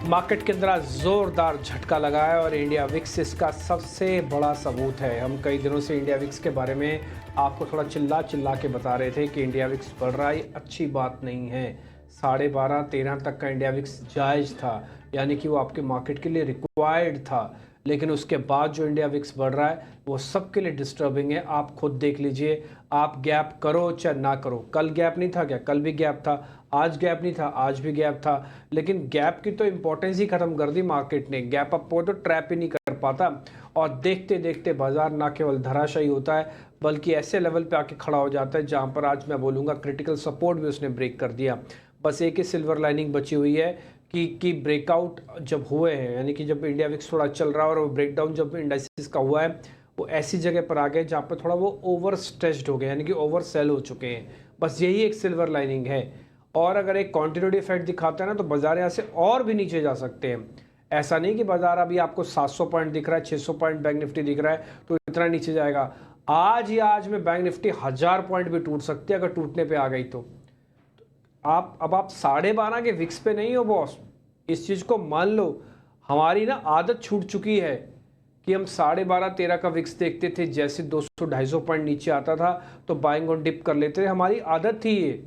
Market के अंदर आज जोरदार झटका लगा है और इंडिया विक्स इसका सबसे बड़ा सबूत है। हम कई दिनों से इंडिया विक्स के बारे में आपको थोड़ा चिल्ला चिल्ला के बता रहे थे कि इंडिया विक्स बढ़ रहा है, अच्छी बात नहीं है। 12.5-13 तक का इंडिया विक्स जायज़ था, यानी कि वो आपके मार्केट के लिए रिक्वायर्ड था। लेकिन उसके बाद जो इंडिया विक्स बढ़ रहा है वो सबके लिए डिस्टर्बिंग है। आप खुद देख लीजिए, आप गैप करो चाहे ना करो। कल गैप नहीं था क्या? कल भी गैप था। आज गैप नहीं था, आज भी गैप था। लेकिन गैप की तो इम्पोर्टेंस ही खत्म कर दी मार्केट ने। गैप अप हो तो ट्रैप ही नहीं कर पाता और देखते देखते बाजार ना केवल धराशायी होता है बल्कि ऐसे लेवल पे आके खड़ा हो जाता है जहां पर आज मैं बोलूँगा क्रिटिकल सपोर्ट भी उसने ब्रेक कर दिया। बस एक ही सिल्वर लाइनिंग बची हुई है कि ब्रेकआउट जब हुए हैं, यानी कि जब इंडिया विक्स थोड़ा चल रहा है और वो ब्रेकडाउन जब इंडाइसिस का हुआ है वो ऐसी जगह पर आ गए जहाँ पर थोड़ा वो ओवर स्ट्रेच्ड हो गए, यानी कि ओवर सेल हो चुके हैं। बस यही एक सिल्वर लाइनिंग है। और अगर एक क्वांटिटेटिव इफेक्ट दिखाता है ना तो बाजार यहाँ से और भी नीचे जा सकते हैं। ऐसा नहीं कि बाजार अभी आपको 700 पॉइंट दिख रहा है, 600 पॉइंट बैंक निफ्टी दिख रहा है तो इतना नीचे जाएगा। आज में बैंक निफ्टी 1000 पॉइंट भी टूट सकती है अगर टूटने पे आ गई तो। आप 12.5 के विक्स पे नहीं हो बॉस, इस चीज़ को मान लो। हमारी ना आदत छूट चुकी है कि हम 12.5-13 का विक्स देखते थे, जैसे 200-250 पॉइंट नीचे आता था तो बाइंग ऑन डिप कर लेते थे, हमारी आदत थी ये।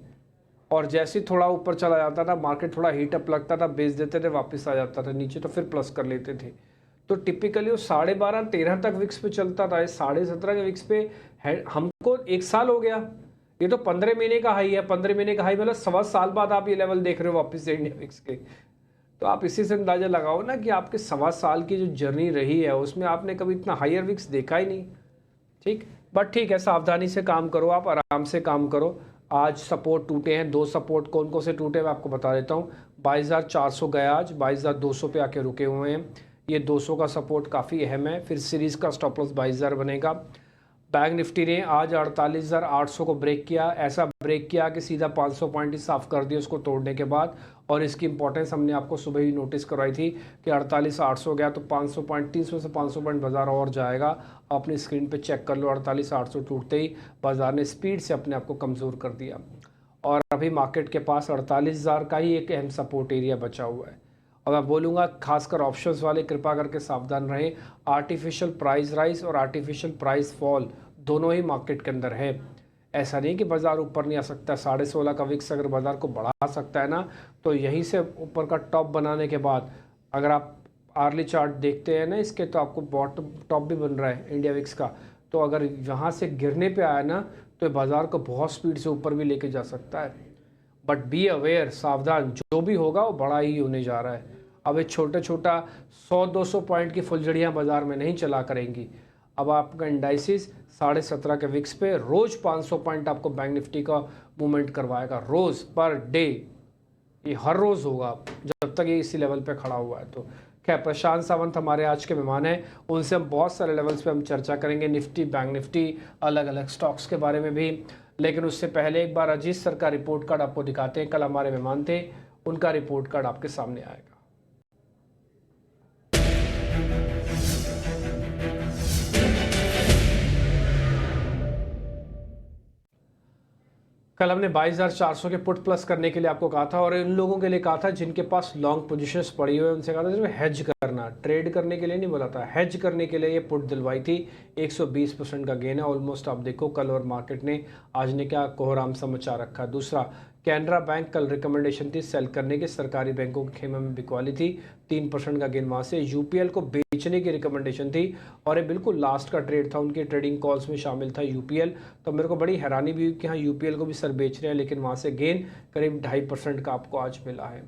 और जैसे थोड़ा ऊपर चला जाता था, मार्केट थोड़ा हीटअप लगता था, बेच देते थे, वापस आ जाता था नीचे तो फिर प्लस कर लेते थे। तो टिपिकली वो 12.5-13 तक विक्स पे चलता था। 17.5 के विक्स पे है। हमको 1 साल हो गया, ये तो 15 महीने का हाई है। 15 महीने का हाई मतलब 1.25 साल बाद आप ये लेवल देख रहे हो वापस से इंडिया विक्स के। तो आप इसी से अंदाजा लगाओ ना कि आपके 1.25 साल की जो जर्नी रही है उसमें आपने कभी इतना हायर विक्स देखा ही नहीं। ठीक, बट ठीक है, सावधानी से काम करो, आप आराम से काम करो। आज सपोर्ट टूटे हैं, 2 सपोर्ट कौन कौन से टूटे मैं आपको बता देता हूँ। 22,400 गया, आज 22,200 पे आके रुके हुए हैं। ये 200 का सपोर्ट काफ़ी अहम है। फिर सीरीज़ का स्टॉप लॉस 22,000 बनेगा। बैंक निफ्टी ने आज 48,800 को ब्रेक किया, ऐसा ब्रेक किया कि सीधा 500 पॉइंट ही साफ कर दिया उसको तोड़ने के बाद। और इसकी इंपॉर्टेंस हमने आपको सुबह ही नोटिस करवाई थी कि 48,800 गया तो 500 पॉइंट, 300 से 500 पॉइंट बाजार और जाएगा। अपनी स्क्रीन पे चेक कर लो, 48,800 टूटते ही बाजार ने स्पीड से अपने आप को कमज़ोर कर दिया। और अभी मार्केट के पास 48,000 का ही एक अहम सपोर्ट एरिया बचा हुआ है। और मैं बोलूँगा खासकर ऑप्शंस वाले कृपा करके सावधान रहें। आर्टिफिशियल प्राइस राइज और आर्टिफिशियल प्राइस फॉल दोनों ही मार्केट के अंदर है। ऐसा नहीं कि बाजार ऊपर नहीं आ सकता। 16.5 का विक्स अगर बाजार को बढ़ा सकता है ना तो यहीं से ऊपर का टॉप बनाने के बाद अगर आप आर्ली चार्ट देखते हैं ना इसके, तो आपको बॉटम टॉप भी बन रहा है इंडिया विक्स का। तो अगर यहाँ से गिरने पे आया ना तो बाजार को बहुत स्पीड से ऊपर भी लेके जा सकता है। बट बी अवेयर, सावधान, जो भी होगा वो बड़ा ही होने जा रहा है। अब ये छोटा छोटा 100-200 पॉइंट की फुलझड़ियाँ बाजार में नहीं चला करेंगी। अब आपका इंडाइसिस 17.5 के विक्स पे रोज़ 500 पॉइंट आपको बैंक निफ्टी का मूवमेंट करवाएगा, रोज़ पर डे। ये हर रोज़ होगा जब तक ये इसी लेवल पे खड़ा हुआ है। तो खैर, प्रशांत सावंत हमारे आज के मेहमान हैं, उनसे हम बहुत सारे लेवल्स पे हम चर्चा करेंगे, निफ्टी, बैंक निफ्टी, अलग अलग स्टॉक्स के बारे में भी। लेकिन उससे पहले एक बार अजीत सर का रिपोर्ट कार्ड आपको दिखाते हैं। कल हमारे मेहमान थे, उनका रिपोर्ट कार्ड आपके सामने आएगा। कल हमने 22,400 के पुट प्लस करने के लिए आपको कहा था और इन लोगों के लिए कहा था जिनके पास लॉन्ग पोजीशंस पड़ी हुई है, उनसे कहा था सिर्फ हेज करना, ट्रेड करने के लिए नहीं बोला था, हेज करने के लिए ये पुट दिलवाई थी। 120% का गेन है ऑलमोस्ट। आप देखो कल और मार्केट ने आज ने क्या कोहराम सा मचा रखा। दूसरा, कैनरा बैंक कल रिकमेंडेशन थी सेल करने की, सरकारी बैंकों के खेमे में बिकवाली थी, 3% का गेन वहाँ से। यूपीएल को बेचने की रिकमेंडेशन थी और ये बिल्कुल लास्ट का ट्रेड था, उनकी ट्रेडिंग कॉल्स में शामिल था यूपीएल। तो मेरे को बड़ी हैरानी भी हुई कि हाँ यूपीएल को भी सर बेच रहे हैं, लेकिन वहाँ से गेन करीब 2.5% का आपको आज मिला है।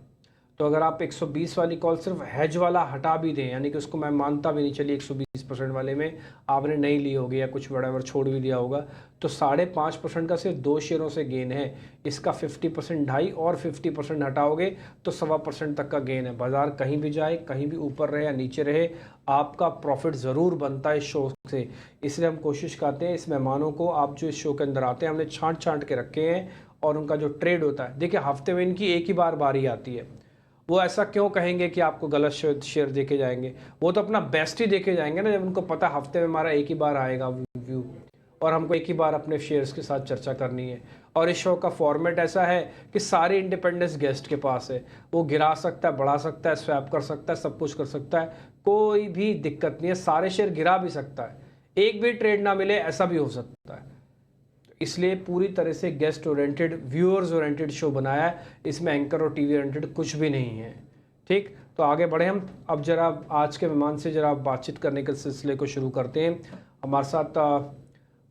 तो अगर आप 120 वाली कॉल सिर्फ हेज वाला हटा भी दें, यानी कि उसको मैं मानता भी नहीं, चलिए 120% वाले में आपने नहीं ली होगी या कुछ बड़ा छोड़ भी दिया होगा, तो 5.5% का सिर्फ 2 शेयरों से गेन है। इसका 50% ढाई और 50% हटाओगे तो 1.25% तक का गेन है। बाजार कहीं भी जाए, कहीं भी ऊपर रहे या नीचे रहे, आपका प्रॉफिट ज़रूर बनता है इस शो से। इसलिए हम कोशिश करते हैं इस मेहमानों को, आप जो इस शो के अंदर आते हैं, हमने छांट के रखे हैं और उनका जो ट्रेड होता है, देखिए हफ्ते में इनकी एक ही बार बारी आती है। वो ऐसा क्यों कहेंगे कि आपको गलत शेयर देके जाएंगे? वो तो अपना बेस्ट ही देके जाएंगे ना, जब उनको पता हफ्ते में हमारा एक ही बार आएगा व्यू। और हमको एक ही बार अपने शेयर्स के साथ चर्चा करनी है। और इस शो का फॉर्मेट ऐसा है कि सारे इंडिपेंडेंस गेस्ट के पास है, वो गिरा सकता है, बढ़ा सकता है, स्वैप कर सकता है, सब कुछ कर सकता है, कोई भी दिक्कत नहीं है। सारे शेयर गिरा भी सकता है, एक भी ट्रेड ना मिले ऐसा भी हो सकता है। इसलिए पूरी तरह से guest oriented, viewers oriented show बनाया है, इसमें एंकर और टीवी ओरिएंटेड कुछ भी नहीं है। ठीक, तो आगे बढ़े हम। अब जरा आज के मेहमान से जरा बातचीत करने के सिलसिले को शुरू करते हैं। हमारे साथ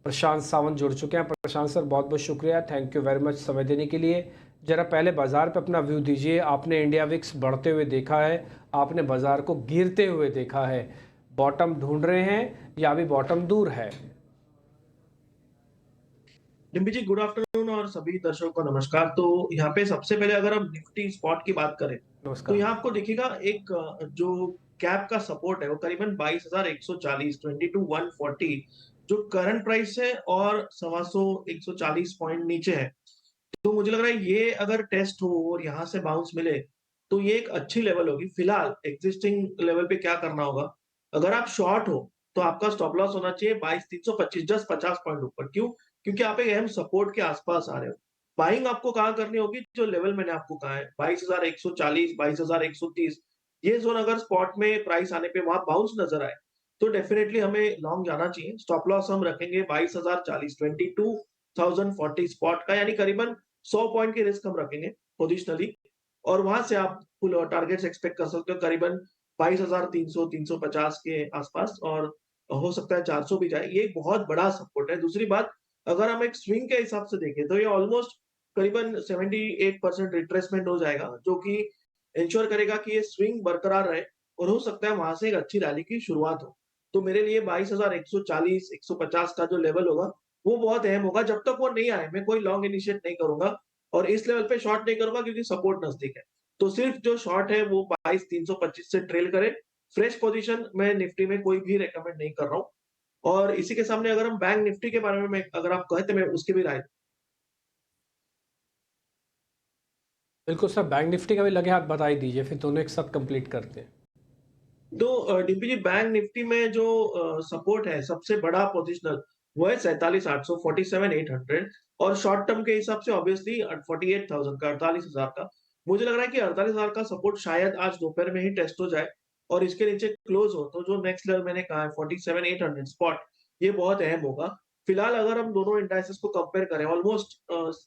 प्रशांत सावंत जुड़ चुके हैं। प्रशांत सर, बहुत बहुत शुक्रिया, थैंक यू वेरी मच समय देने के लिए। जरा पहले बाजार पे अपना व्यू दीजिए। आपने इंडिया विक्स बढ़ते हुए देखा है, आपने बाजार को गिरते हुए देखा है, बॉटम ढूंढ रहे हैं या अभी बॉटम दूर है? डिम्पी जी, गुड आफ्टरनून और सभी दर्शकों को नमस्कार। तो यहाँ पे सबसे पहले अगर हम निफ्टी स्पॉट की बात करें तो नमस्कार। यहाँ आपको दिखेगा एक जो कैप का सपोर्ट है वो करीबन 22,140 22,140 जो करंट प्राइस है और 125 140 पॉइंट नीचे है। तो मुझे लग रहा है ये अगर टेस्ट हो और यहाँ से बाउंस मिले तो ये एक अच्छी लेवल होगी। फिलहाल एग्जिस्टिंग लेवल पे क्या करना होगा, अगर आप शॉर्ट हो तो आपका स्टॉप लॉस होना चाहिए 22,325, जस्ट 50 पॉइंट ऊपर। क्यों? क्योंकि आप एक अहम सपोर्ट के आसपास आ रहे हो। बाइंग आपको कहाँ करनी होगी? जो लेवल मैंने आपको कहा है 22,140 22,130, ये जोन अगर स्पॉट में प्राइस आने पे वहां बाउंस नजर आए तो डेफिनेटली हमें लॉन्ग जाना चाहिए। स्टॉप लॉस हम रखेंगे 22,040, 22,040 स्पॉट का, यानी करीबन 100 पॉइंट की रिस्क हम रखेंगे पोजिशनली। और वहां से आप फुल टारगेट्स एक्सपेक्ट कर सकते हो करीबन 22,300 350 के आसपास, और हो सकता है 400 भी जाए। ये एक बहुत बड़ा सपोर्ट है। दूसरी बात, अगर हम एक स्विंग के हिसाब से देखें तो ये ऑलमोस्ट करीबन 78% रिट्रेसमेंट हो जाएगा, जो कि इंश्योर करेगा कि ये स्विंग बरकरार रहे और हो सकता है वहां से एक अच्छी रैली की शुरुआत हो। तो मेरे लिए 22,140 150 का जो लेवल होगा वो बहुत अहम होगा। जब तक वो नहीं आए मैं कोई लॉन्ग इनिशिएट नहीं करूंगा और इस लेवल पे शॉर्ट नहीं करूंगा, क्योंकि सपोर्ट नजदीक है। तो सिर्फ जो शॉर्ट है वो 22,325 से ट्रेल करे। फ्रेश पोजीशन मैं निफ्टी में कोई भी रेकमेंड नहीं कर रहा हूँ। और इसी के सामने अगर हम बैंक निफ्टी के बारे में अगर आप कहें तो मैं उसकी भी राय। बिल्कुल सर, बैंक निफ्टी का भी लगे हाथ बता ही दीजिए, फिर दोनों एक साथ कंप्लीट करते हैं। तो डीपी जी, बैंक निफ्टी में जो सपोर्ट है सबसे बड़ा पोजिशनल वो है 47,800 47,800, और शॉर्ट टर्म के हिसाब से ऑब्वियसली 48,000 का, 48,000 का। मुझे लग रहा है कि 48,000 का सपोर्ट शायद आज दोपहर में ही टेस्ट हो जाए और इसके नीचे क्लोज हो तो जो नेक्स्ट लेवल मैंने कहा है 47,800 स्पॉट, ये बहुत अहम होगा। फिलहाल अगर हम दोनों इंडाइसेस को कंपेयर करें ऑलमोस्ट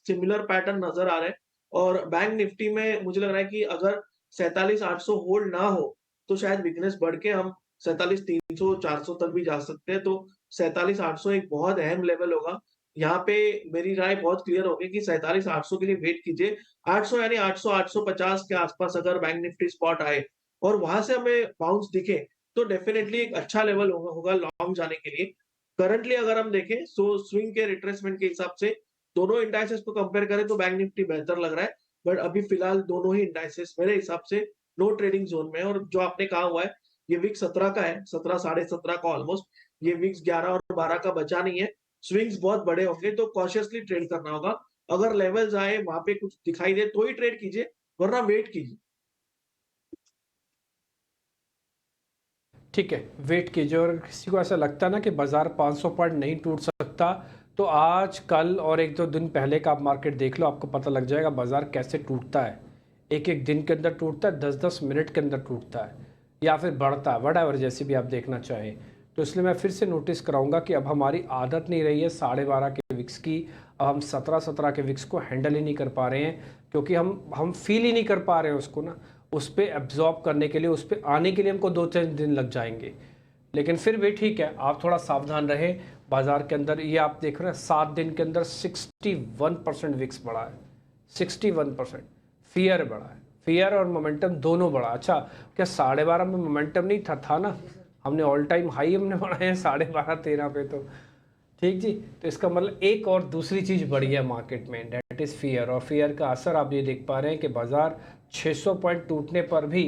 सिमिलर पैटर्न नजर आ रहे हैं। और बैंक निफ्टी में मुझे लग रहा है कि अगर 47,800 होल्ड ना हो तो शायद वीकनेस बढ़ के हम 47,300 400 तक भी जा सकते हैं। तो 47,800 एक बहुत अहम लेवल होगा। यहाँ पे मेरी राय बहुत क्लियर होगी कि 47,800 के लिए वेट कीजिए। 800 यानी 800 850 के आसपास अगर बैंक निफ्टी स्पॉट आए और वहां से हमें बाउंस दिखे तो डेफिनेटली एक अच्छा लेवल होगा लॉन्ग जाने के लिए। करंटली अगर हम देखें तो स्विंग के रिट्रेसमेंट के हिसाब से दोनों इंडाइसेस को कंपेयर करें तो बैंक निफ्टी बेहतर लग रहा है। बट अभी फिलहाल दोनों ही इंडाइसेस मेरे हिसाब से नो ट्रेडिंग जोन में है। और जो आपने कहा हुआ है ये विक्स 17 का है, 17 17.5 का ऑलमोस्ट। ये विक्स 11 और 12 का बचा नहीं है। स्विंग्स बहुत बड़े होंगे तो कॉशियसली ट्रेड करना होगा। अगर लेवल्स आए वहां पे कुछ दिखाई दे तो ही ट्रेड कीजिए, वरना वेट कीजिए। ठीक है, वेट कीजिए। और किसी को ऐसा लगता है ना कि बाजार 500 पॉइंट नहीं टूट सकता, तो आज कल और एक दो दिन पहले का आप मार्केट देख लो, आपको पता लग जाएगा बाजार कैसे टूटता है। एक एक दिन के अंदर टूटता है, 10-10 मिनट के अंदर टूटता है, या फिर बढ़ता है, वट जैसे भी आप देखना चाहें। तो इसलिए मैं फिर से नोटिस कराऊंगा कि अब हमारी आदत नहीं रही है 12.5 के विक्स की। अब हम 17-17 के विक्स को हैंडल ही नहीं कर पा रहे हैं, क्योंकि हम फील ही नहीं कर पा रहे हैं उसको ना। उस पर एब्जॉर्ब करने के लिए, उस पर आने के लिए हमको 2-3 दिन लग जाएंगे। लेकिन फिर भी ठीक है, आप थोड़ा सावधान रहें बाजार के अंदर। ये आप देख रहे हैं 7 दिन के अंदर 61% विक्स बढ़ा है, 61%। फियर बढ़ा है, फियर और मोमेंटम दोनों बढ़ा। अच्छा, क्या 12.5 में मोमेंटम नहीं था ना? हमने ऑल टाइम हाई हमने बढ़ाए हैं 12.5-13 पे। तो ठीक जी, तो इसका मतलब एक और दूसरी चीज़ बढ़ी है मार्केट में, डेट इज़ फियर। और फियर का असर आप ये देख पा रहे हैं कि बाजार 600 पॉइंट टूटने पर भी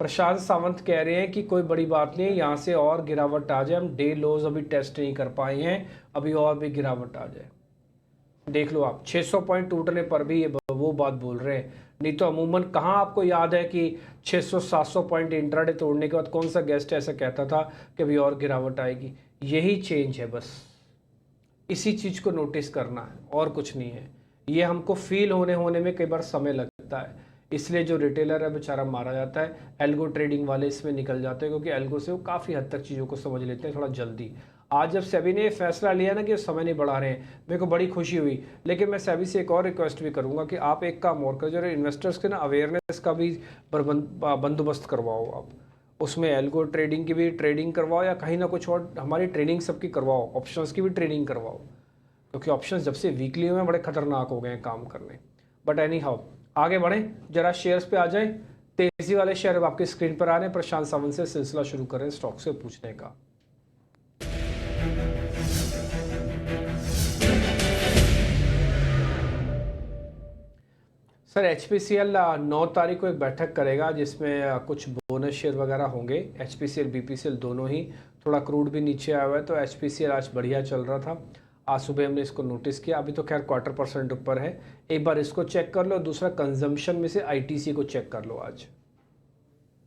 प्रशांत सावंत कह रहे हैं कि कोई बड़ी बात नहीं है, यहाँ से और गिरावट आ जाए, हम डे लोज अभी टेस्ट नहीं कर पाए हैं, अभी और भी गिरावट आ जाए। देख लो आप, 600 पॉइंट टूटने पर भी ये वो बात बोल रहे हैं। नहीं तो अमूमन कहाँ आपको याद है कि 600-700 पॉइंट इंट्राडे तोड़ने के बाद कौन सा गेस्ट ऐसा कहता था कि अभी और गिरावट आएगी? यही चेंज है बस, इसी चीज़ को नोटिस करना है और कुछ नहीं है। ये हमको फील होने में कई बार समय लगता है, इसलिए जो रिटेलर है बेचारा मारा जाता है। एल्गो ट्रेडिंग वाले इसमें निकल जाते हैं क्योंकि एल्गो से वो काफ़ी हद तक चीज़ों को समझ लेते हैं थोड़ा जल्दी। आज जब सेबी ने ये फैसला लिया ना कि समय नहीं बढ़ा रहे हैं, मेरे को बड़ी खुशी हुई। लेकिन मैं सेबी से एक और रिक्वेस्ट भी करूंगा कि आप एक काम और करो, जो इन्वेस्टर्स के ना अवेयरनेस का भी बंदोबस्त करवाओ आप। उसमें एल्गो ट्रेडिंग की भी ट्रेडिंग करवाओ या कहीं ना कुछ और हमारी ट्रेनिंग सबकी करवाओ, ऑप्शंस की भी ट्रेनिंग करवाओ, क्योंकि ऑप्शंस जब से वीकली हुए हैं बड़े खतरनाक हो गए हैं काम करने। बट एनी हाउ, आगे बढ़ें, जरा शेयर्स पे आ जाएं। तेजी वाले शेयर अब आपकी स्क्रीन पर आ रहे हैं। प्रशांत सावंत से सिलसिला शुरू करें स्टॉक से पूछने का। सर HPCL 9 तारीख को एक बैठक करेगा जिसमें कुछ बोनस शेयर वगैरह होंगे। HPCL BPCL दोनों ही। थोड़ा क्रूड भी नीचे आया हुआ है तो HPCL आज बढ़िया चल रहा था। आज सुबह हमने इसको नोटिस किया, अभी तो खैर 1/4% ऊपर है। एक बार इसको चेक कर लो, दूसरा कंजम्पशन में से ITC को चेक कर लो आज।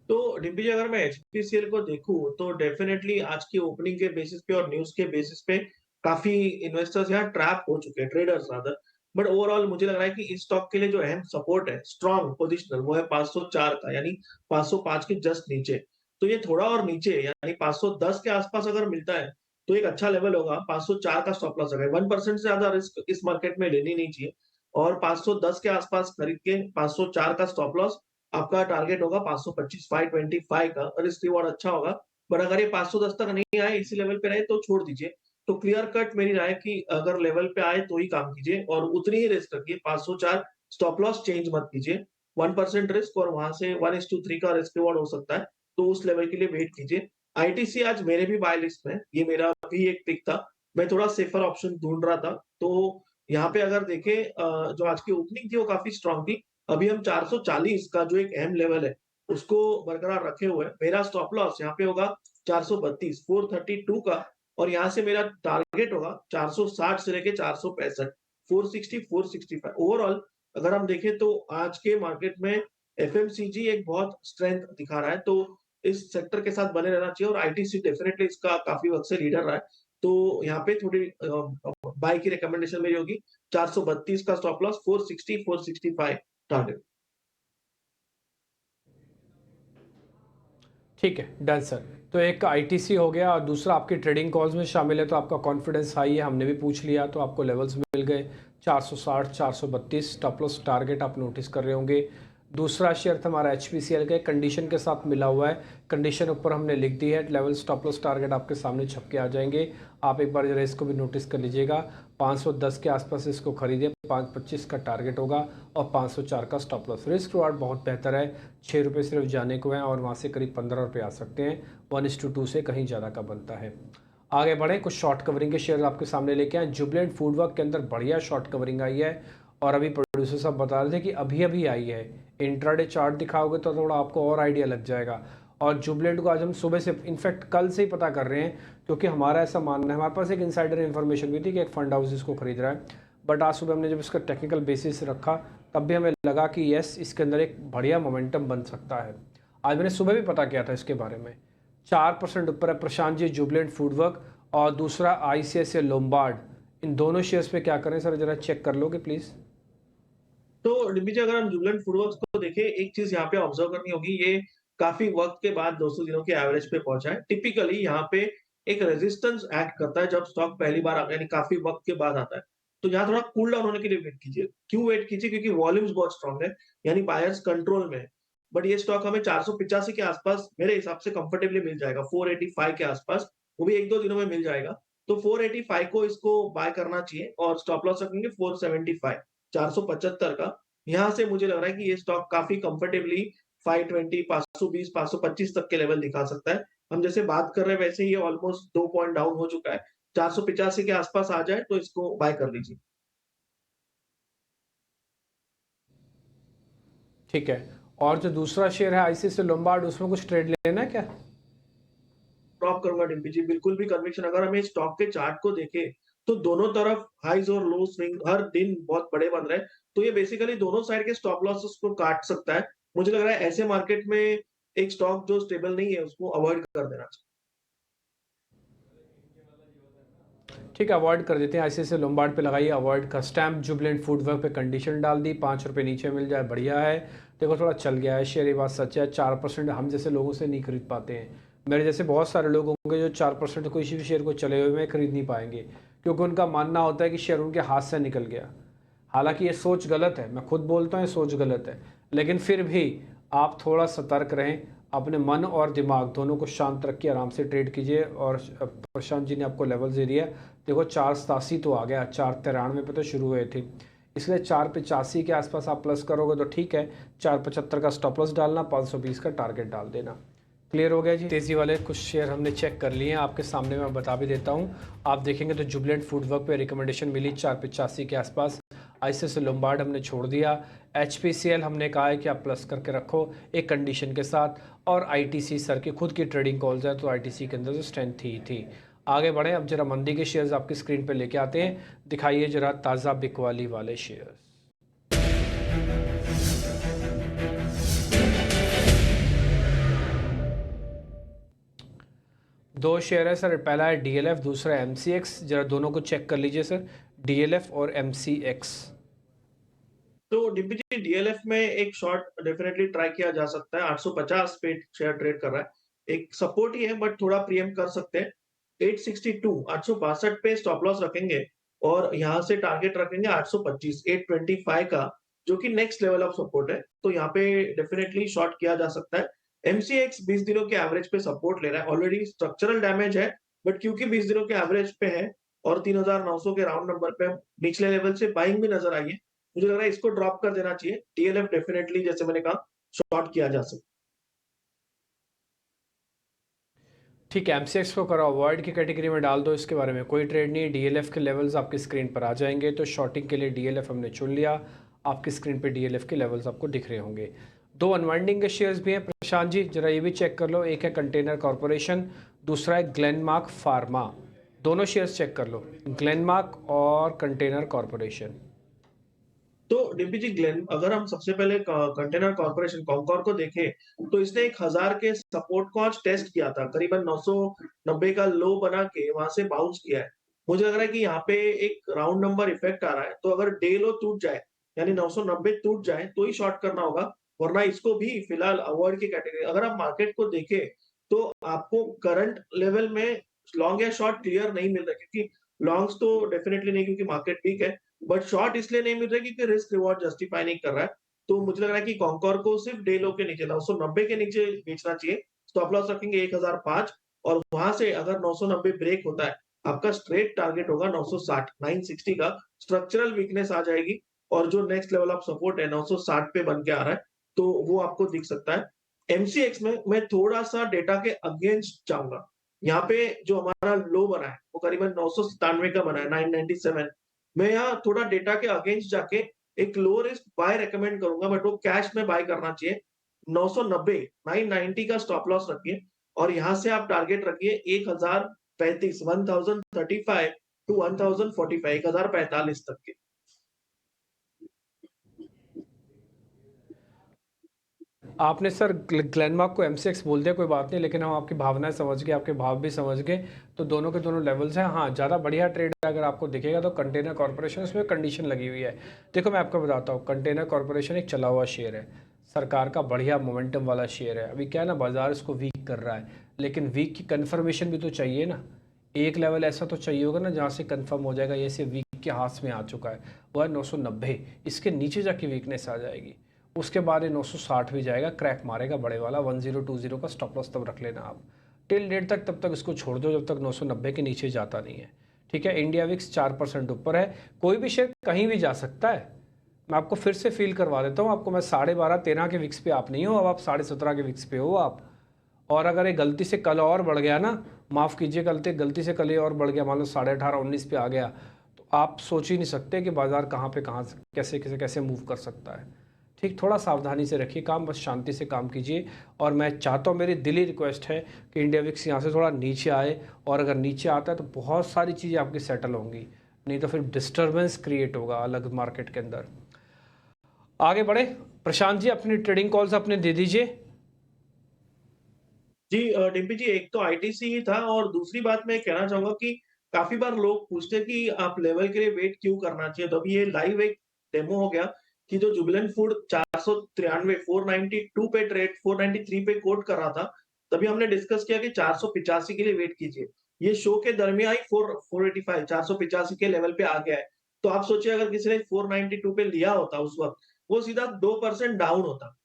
तो डिम्पी जी, अगर मैं एचपीसीएल को देखूं तो डेफिनेटली आज की ओपनिंग के बेसिस पे और न्यूज के बेसिस पे काफी इन्वेस्टर्स यहाँ ट्रैप हो चुके हैं, ट्रेडर्स रादर। बट ओवरऑल मुझे लग रहा है कि इस स्टॉक के लिए जो अहम सपोर्ट है, स्ट्रॉन्ग पोजिशनल, वो है 504 का, यानी 505 के जस्ट नीचे। तो ये थोड़ा और नीचे यानी 510 के आसपास अगर मिलता है तो एक अच्छा लेवल होगा। 504 का स्टॉप लॉस है, 1% से ज्यादा रिस्क इस मार्केट में लेनी नहीं चाहिए। और 510 के आसपास खरीद के 504 का स्टॉप लॉस आपका टारगेट होगा 525, 525 का, रिस्क रिवॉर्ड अच्छा होगा। बट अगर ये 510 तक नहीं आए, इसी लेवल पे रहे तो छोड़ दीजिए। तो क्लियर कट मेरी राय कि अगर लेवल पे आए तो ही काम कीजिए और उतनी ही रिस्क रखिए। 504 स्टॉप लॉस चेंज मत कीजिए। 1% रिस्क और वहां से 1:3 का रिस्क रिवॉर्ड हो सकता है, तो उस लेवल के लिए वेट कीजिए। आईटीसी आज मेरे भी बाय लिस्ट में, ये मेरा भी एक पिक था। मैं थोड़ा सेफर ऑप्शन ढूंढ रहा था, तो यहाँ पे अगर देखें जो आज की ओपनिंग थी वो काफी स्ट्रांग थी। अभी हम 440 का जो एक अहम लेवल है, उसको बरकरार रखे हुए हैं। मेरा स्टॉप लॉस यहाँ पे होगा 432, 432 का, और यहाँ से मेरा टारगेट होगा 460 से लेके 465, 460, 465। ओवरऑल अगर हम देखें तो आज के मार्केट में एफएमसीजी एक बहुत स्ट्रेंथ दिखा रहा है, तो इस सेक्टर के साथ बने रहना चाहिए और आईटीसी डेफिनेटली इसका काफी वक्त से लीडर रहा है। तो यहाँ पे थोड़ी बाय की रिकमेंडेशन मेरी होगी 432 का स्टॉप लॉस, 460, 465 टारगेट। ठीक है, डन सर। तो एक ITC हो गया और दूसरा आपकी ट्रेडिंग कॉल्स में शामिल है, तो आपका कॉन्फिडेंस हाई है, हमने भी पूछ लिया तो आपको लेवल्स मिल गए। 460, 432 स्टॉप लॉस टारगेट आप नोटिस कर रहे होंगे। दूसरा शेयर था हमारा HPCL का, कंडीशन के साथ मिला हुआ है। कंडीशन ऊपर हमने लिख दी है, लेवल स्टॉप लॉस टारगेट आपके सामने छप के आ जाएंगे। आप एक बार जरा इसको भी नोटिस कर लीजिएगा। 510 के आसपास इसको खरीदिए, 525 का टारगेट होगा और 504 का स्टॉप लॉस। रिस्क रिवार्ड बहुत बेहतर है, 6 रुपये सिर्फ जाने को हैं और वहाँ से करीब 15 रुपये आ सकते हैं। 1:2 से कहीं ज़्यादा का बनता है। आगे बढ़ें, कुछ शॉर्ट कवरिंग के शेयर आपके सामने लेके आए। जुबलेंट फूडवर्क के अंदर बढ़िया शॉर्ट कवरिंग आई है और अभी प्रोड्यूसर साहब बता रहे थे कि अभी अभी आई है। इंट्राडे चार्ट दिखाओगे तो थोड़ा आपको और आइडिया लग जाएगा। और जुबलेंट को आज हम सुबह से, इनफैक्ट कल से ही पता कर रहे हैं, क्योंकि हमारा ऐसा मानना है, हमारे पास एक इनसाइडर इन्फॉर्मेशन भी थी कि एक फंड हाउस इसको खरीद रहा है। बट आज सुबह हमने जब इसका टेक्निकल बेसिस रखा तब भी हमें लगा कि यस, इसके अंदर एक बढ़िया मोमेंटम बन सकता है। आज मैंने सुबह भी पता किया था इसके बारे में। 4% ऊपर है प्रशांत जी जुबलेंट फूडवर्क और दूसरा ICICI लोम्बार्ड। इन दोनों शेयर्स पे क्या करें सर, जरा चेक कर लोगे प्लीज़। तो डिम्पी जी, अगर हम जुबलेंट फूडवर्क्स को देखें, एक चीज यहाँ पे ऑब्जर्व करनी होगी, ये काफी वक्त के बाद 200 दिनों के एवरेज पे पहुंचा है। टिपिकली यहाँ पे एक रेजिस्टेंस एक्ट करता है जब स्टॉक पहली बार आता है, यानी काफी वक्त के बाद आता है। तो यहाँ थोड़ा कूल डाउन होने के लिए वेट कीजिए। क्यों वेट कीजिए? क्योंकि वॉल्यूम्स बहुत स्ट्रांग है, यानी बायर्स कंट्रोल में है। बट ये स्टॉक हमें 485 के आसपास मेरे हिसाब से कंफर्टेबली मिल जाएगा, 485 के आसपास, वो भी 1-2 दिनों में मिल जाएगा। तो 485 को इसको बाय करना चाहिए और स्टॉप लॉस रखेंगे 475, 475 का। यहाँ से मुझे लग रहा है कि ये स्टॉक काफ़ी कंफर्टेबली 520, 520, 525 तक के लेवल दिखा सकता है। हम जैसे बात कर रहे हैं वैसे ही ये ऑलमोस्ट 2 पॉइंट डाउन हो चुका है। 485 के आसपास आ जाए तो इसको बाय कर लीजिए। ठीक है। और जो दूसरा शेयर है ICICI लोम्बार्ड, उसमें कुछ ट्रेड लेना है क्या? ड्रॉप करूँगा डिम्पी जी, बिल्कुल भी कन्विक्शन। अगर हम इस स्टॉक के चार्ट को देखें, तो दोनों तरफ हाइज़ और लो स्विंग हर दिन बहुत बड़े बन रहे हैं। तो ये बेसिकली दोनों साइड के स्टॉप लॉसेस को काट सकता है। मुझे लग रहा है ऐसे मार्केट में एक स्टॉक जो स्टेबल नहीं है उसको अवॉइड कर देना चाहिए। ठीक है, अवॉइड कर देते हैं। ICICI लोम्बार्ड पे लगाइए अवॉइड का स्टैम्प। जुबलेंट फूडवर्क पे कंडीशन डाल दी, 5 रुपये नीचे मिल जाए बढ़िया है। देखो थोड़ा चल गया है शेयर, ये बात सच है। 4% हम जैसे लोगों से नहीं खरीद पाते हैं। मेरे जैसे बहुत सारे लोग होंगे जो 4% किसी भी शेयर को चले हुए में खरीद नहीं पाएंगे, क्योंकि उनका मानना होता है कि शेयर उनके हाथ से निकल गया। हालांकि ये सोच गलत है, मैं खुद बोलता हूँ ये सोच गलत है, लेकिन फिर भी आप थोड़ा सतर्क रहें। अपने मन और दिमाग दोनों को शांत रखिए, आराम से ट्रेड कीजिए। और प्रशांत जी ने आपको लेवल्स दे दिया, देखो 487 तो आ गया, 493 पे तो शुरू हुए थे, इसलिए 485 के आसपास आप प्लस करोगे तो ठीक है। 475 का स्टॉप लॉस डालना, 520 का टारगेट डाल देना। क्लियर हो गया जी। तेज़ी वाले कुछ शेयर हमने चेक कर लिए हैं, आपके सामने मैं बता भी देता हूँ। आप देखेंगे तो जुबलेंट फूडवर्क पे रिकमेंडेशन मिली 485 के आसपास। ICICI लोम्बार्ड हमने छोड़ दिया। HPCL हमने कहा है कि आप प्लस करके रखो एक कंडीशन के साथ। और ITC सर की खुद की ट्रेडिंग कॉल्स है, तो ITC के अंदर तो स्ट्रेंथ थी। आगे बढ़े, अब जरा मंदी के शेयर्स आपकी स्क्रीन पे लेके आते हैं। दिखाइए जरा ताज़ा बिकवाली वाले शेयर्स। दो शेयर है सर, पहला है DLF, दूसरा है MCX। जरा दोनों को चेक कर लीजिए सर, DLF और MCX। तो डीपीजी डीएलएफ में एक शॉर्ट डेफिनेटली ट्राई किया जा सकता है। 850 पे शेयर ट्रेड कर रहा है, एक सपोर्ट ही है बट थोड़ा प्रीएम कर सकते हैं। 862 862 पे स्टॉप लॉस रखेंगे और यहाँ से टारगेट रखेंगे 825 825 का, जो कि नेक्स्ट लेवल ऑफ सपोर्ट है। तो यहाँ पे डेफिनेटली शॉर्ट किया जा सकता है। एमसीएक्स 20 दिनों के एवरेज पे सपोर्ट ले रहा है, ऑलरेडी स्ट्रक्चरल डैमेज है, बट क्योंकि 20 दिनों के एवरेज पे है और 3900 के राउंड नंबर पे निचले लेवल से बाइंग भी नजर आई है, मुझे लग रहा है इसको ड्रॉप कर देना चाहिए। डीएलएफ डेफिनेटली जैसे मैंने कहा शॉर्ट किया जा सकता है। ठीक है, MCX को करो अवॉइड की कैटेगरी में डाल दो, इसके बारे में कोई ट्रेड नहीं। DLF के लेवल्स आपकी स्क्रीन पर आ जाएंगे, तो शॉर्टिंग के लिए DLF हमने चुन लिया। आपकी स्क्रीन पे DLF के लेवल्स आपको दिख रहे होंगे। दो अनवाइंडिंग के शेयर्स भी हैं प्रशांत जी, जरा ये भी चेक कर लो। एक है कंटेनर कॉरपोरेशन, दूसरा है ग्लेनमार्क फार्मा। दोनों शेयर्स चेक कर लो, ग्लेनमार्क और कंटेनर कॉरपोरेशन। तो डीपीजी ग्लेन, अगर हम सबसे पहले कंटेनर कॉर्पोरेशन कॉन्कॉर को देखें तो इसने 1000 के सपोर्ट को आज टेस्ट किया था, करीबन 990 का लो बना के वहां से बाउंस किया है। मुझे लग रहा है कि यहाँ पे एक राउंड नंबर इफेक्ट आ रहा है, तो अगर डे लो टूट जाए यानी 990 टूट जाए तो ही शॉर्ट करना होगा, वरना इसको भी फिलहाल अवॉइड की कैटेगरी। अगर आप मार्केट को देखें तो आपको करंट लेवल में लॉन्ग या शॉर्ट क्लियर नहीं मिल रहा, क्योंकि लॉन्ग्स तो डेफिनेटली नहीं, क्योंकि मार्केट वीक है, बट शॉर्ट इसलिए नहीं मिल रहा क्योंकि रिस्क रिवॉर्ड जस्टिफाई नहीं कर रहा है। तो मुझे लग रहा है कि कॉन्कॉर को सिर्फ डे लो के नीचे 990 के नीचे बेचना चाहिए। स्टॉप लॉस रखेंगे 1005 और वहां से अगर 990 ब्रेक होता है, आपका स्ट्रेट टारगेट होगा 960 960 का। स्ट्रक्चरल वीकनेस आ जाएगी और जो नेक्स्ट लेवल ऑफ सपोर्ट है 960 पे बन के आ रहा है, तो वो आपको दिख सकता है। एमसीएक्स में मैं थोड़ा सा डेटा के अगेंस्ट जाऊंगा। यहाँ पे जो हमारा लो बना है वो करीबन 997 का बना है, 997। मैं यहाँ थोड़ा डेटा के अगेंस्ट जाके एक लो रिस्क बाय रेकमेंड करूंगा, बट वो कैश में बाय करना चाहिए। 990 990 का स्टॉप लॉस रखिए और यहाँ से आप टारगेट रखिए 1035 1035 टू 1045 1045 तक के। आपने सर ग्लेनमार्क को MCX बोल दिया, कोई बात नहीं, लेकिन हम आपकी भावनाएं समझ गए, आपके भाव भी समझ गए। तो दोनों के दोनों लेवल्स हैं। हाँ, ज़्यादा बढ़िया ट्रेड अगर आपको दिखेगा तो कंटेनर कॉर्पोरेशन, उसमें कंडीशन लगी हुई है। देखो मैं आपको बताता हूँ, कंटेनर कॉर्पोरेशन एक चला हुआ शेयर है, सरकार का बढ़िया मोमेंटम वाला शेयर है। अभी क्या है ना, बाजार इसको वीक कर रहा है, लेकिन वीक की कन्फर्मेशन भी तो चाहिए ना। एक लेवल ऐसा तो चाहिए होगा ना जहाँ से कंफर्म हो जाएगा ये से वीक के हाथ में आ चुका है, वो है 990। इसके नीचे जाके वीकनेस आ जाएगी, उसके बाद ये 960 भी जाएगा, क्रैक मारेगा बड़े वाला। 1020 का स्टॉप लॉस तब रख लेना आप टिल डेट तक, तब तक इसको छोड़ दो जब तक 990 के नीचे जाता नहीं है। ठीक है, इंडिया विक्स 4% ऊपर है। कोई भी शेयर कहीं भी जा सकता है, मैं आपको फिर से फील करवा देता हूँ। आपको मैं 12.5-13 के विक्स पे आप नहीं हो, अब आप 17.5 के विक्स पे हो आप। और अगर ये गलती से कल और बढ़ गया ना, माफ़ कीजिए, गलती से कल ये और बढ़ गया, मान लो 18.5-19 पे आ गया, तो आप सोच ही नहीं सकते कि बाजार कहाँ पे कहाँ से कैसे कैसे कैसे मूव कर सकता है। ठीक, थोड़ा सावधानी से रखिए काम, बस शांति से काम कीजिए। और मैं चाहता हूँ, मेरी दिली रिक्वेस्ट है कि इंडिया विक्स यहाँ से थोड़ा नीचे आए, और अगर नीचे आता है तो बहुत सारी चीज़ें आपकी सेटल होंगी, नहीं तो फिर डिस्टर्बेंस क्रिएट होगा अलग मार्केट के अंदर। आगे बढ़े प्रशांत जी, अपनी ट्रेडिंग कॉल्स अपने दे दीजिए। जी डिम्पी जी, एक तो आईटीसी ही था और दूसरी बात मैं कहना चाहूंगा कि काफ़ी बार लोग पूछते हैं कि आप लेवल के लिए वेट क्यों करना चाहिए? तो अभी ये लाइव एक डेमो हो गया कि जो जुबिलेंट फूड 493 492 पे ट्रेड 493 पे कोट कर रहा था, तभी हमने डिस्कस किया कि 485 के लिए वेट कीजिए। ये शो के दरमियान ही 485 485 के लेवल पे आ गया है। तो आप सोचिए अगर किसी ने 492 पे लिया होता उस वक़्त, वो सीधा 2% डाउन होता।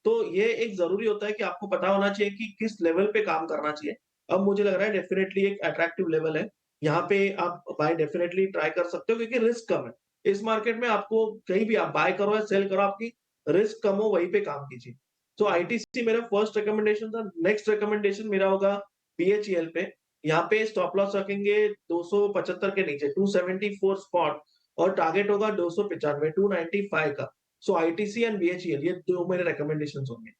तो ये एक ज़रूरी होता है कि आपको पता होना चाहिए कि किस लेवल पे काम करना चाहिए। अब मुझे लग रहा है डेफिनिटली एक अट्रैक्टिव लेवल है। यहाँ पे आप बाय डेफिनिटली ट्राई कर सकते हो क्योंकि रिस्क कम है। इस मार्केट में आपको कहीं भी आप बाय करो या सेल करो, आपकी रिस्क कम हो वहीं पे काम कीजिए। तो आईटीसी मेरा फर्स्ट रिकमेंडेशन था। नेक्स्ट रिकमेंडेशन मेरा होगा बीएचईएल पे। यहाँ पे स्टॉप लॉस रखेंगे 275 के नीचे 274 स्पॉट और टारगेट होगा 295 295 का। सो आईटीसी एंड बीएचईएल ये 2 मेरे रिकमेंडेशंस होंगे।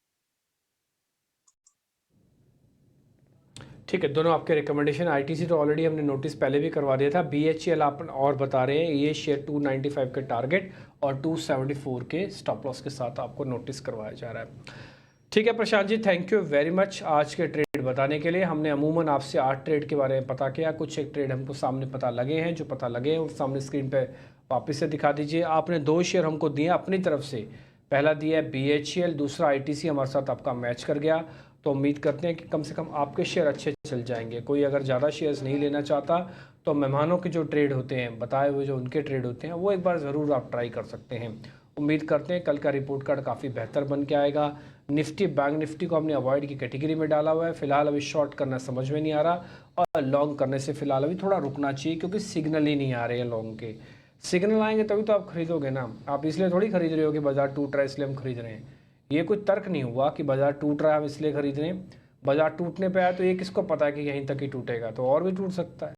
ठीक है, दोनों आपके रिकमेंडेशन। आईटीसी तो ऑलरेडी हमने नोटिस पहले भी करवा दिया था। बीएचईएल आप और बता रहे हैं, ये शेयर 295 के टारगेट और 274 के स्टॉप लॉस के साथ आपको नोटिस करवाया जा रहा है। ठीक है प्रशांत ji, thank you very much आज के ट्रेड बताने के लिए। हमने अमूमन आपसे 8 ट्रेड के बारे में पता किया, कुछ एक ट्रेड हमको सामने पता लगे हैं, जो पता लगे हैं वो सामने स्क्रीन पे वापस से दिखा दीजिए। आपने 2 शेयर हमको दिए अपनी तरफ से, पहला दिया है बीएचईएल, दूसरा आईटीसी हमारे साथ आपका मैच कर गया। तो उम्मीद करते हैं कि कम से कम आपके शेयर अच्छे चल जाएंगे। कोई अगर ज़्यादा शेयर्स नहीं लेना चाहता तो मेहमानों के जो ट्रेड होते हैं, बताए हुए जो उनके ट्रेड होते हैं, वो एक बार ज़रूर आप ट्राई कर सकते हैं। उम्मीद करते हैं कल का रिपोर्ट कार्ड काफ़ी बेहतर बन के आएगा। निफ्टी, बैंक निफ्टी को हमने अवॉइड की कैटेगरी में डाला हुआ है। फिलहाल अभी शॉर्ट करना समझ में नहीं आ रहा और लॉन्ग करने से फिलहाल अभी थोड़ा रुकना चाहिए, क्योंकि सिग्नल ही नहीं आ रहे हैं लॉन्ग के। सिग्नल आएंगे तभी तो आप खरीदोगे ना। आप इसलिए थोड़ी खरीद रहे हो कि बाजार टूट रहा है इसलिए हम खरीद रहे हैं। ये कोई तर्क नहीं हुआ कि बाजार टूट रहा है हम इसलिए खरीद रहे हैं। बाजार टूटने पे आया तो ये किसको पता है कि यहीं तक ही टूटेगा, तो और भी टूट सकता है।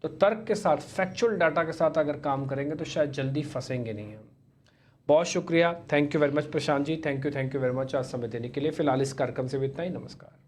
तो तर्क के साथ, फैक्चुअल डाटा के साथ अगर काम करेंगे तो शायद जल्दी फंसेंगे नहीं हम। बहुत शुक्रिया, thank you very much Prashant ji, thank you very much आज समय देने के लिए। फिलहाल इस कार्यक्रम से भी इतना ही, नमस्कार।